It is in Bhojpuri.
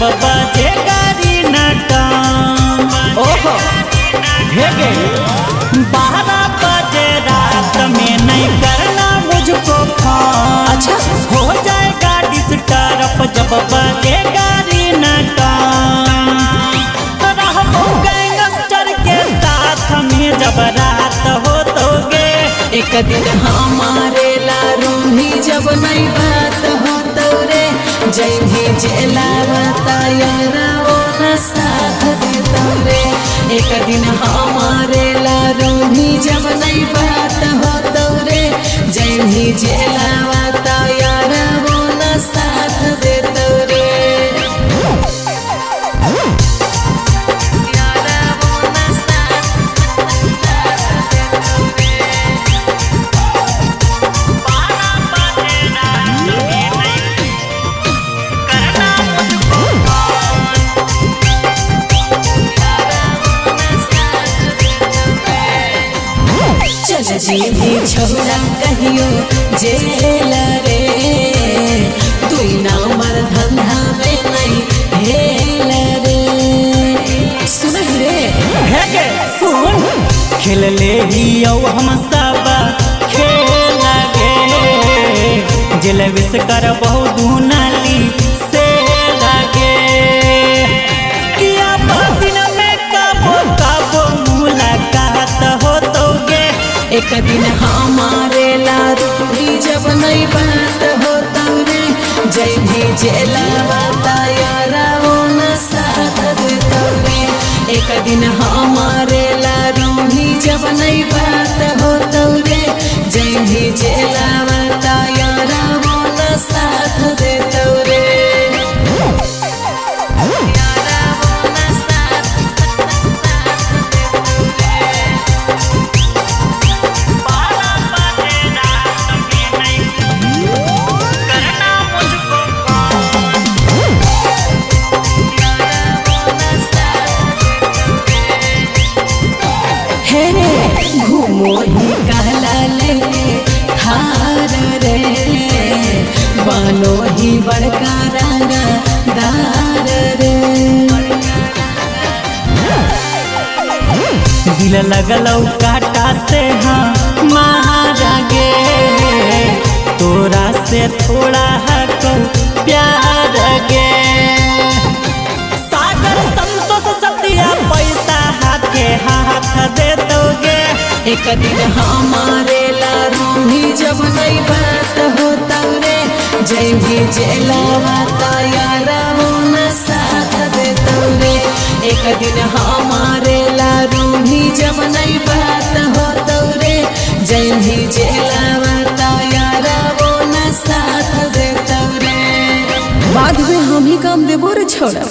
जब बजे गाड़ी नटन ओहो हेगे 12 बजे रात में नहीं करना मुझको फोन। अच्छा हो जाएगा डिस्टर्ब जब बजे गाड़ी नटन। रहबो गैंगस्टर के साथ में जब रात हो तोगे। एक दिन हमारे लारूही जब नहीं बात हो तो रे जैभी जेलावा तायारा वो न साथ दे तो रे। एक दिन हमारे लारूही जब नहीं बात हो तो रे जैभी जेलावा तायारा वो न साथ दे तो रे। चल जी भी छोड़ा कहियो जेल रे दुई नंबर धंधा में नहीं हेल रे। सुन रे हेगे सुन खेल ले ही हम सब खेल गे जेल विष कर बहु दुनाली से लगे। किया दिन में कबो कबो मुलाकात हो तोगे। एक दिन हमारे लारूही जब नहीं बात हो तो रे जय भी जेलावा तायारा वो न साथ दे तो रे। एक दिन हमारे लारूही जब नहीं बात हो तो रे जय भी जेलावा तायारा वो न साथ दे तो रे। घूमो ही कहला ले थार रे बनो ही बड़का रंगदार रे। दिल लगलौ काटा से हाँ महारा गे तोरा से थोड़ा हको प्यार गे। सागर संतोष सतिया पैसा हाथे हाथ दे दोगे। एक दिन हमारे लारूही जब नहीं बात हो तो रे जय भी जेलावा तायारा वो न साथ दे तो रे। एक दिन हमारे लारूही जब नहीं बात हो तो रे जय भी जेलावा तायारा वो न साथ दे तो रे। बाद में हम ही काम देबो रे छोड़ा।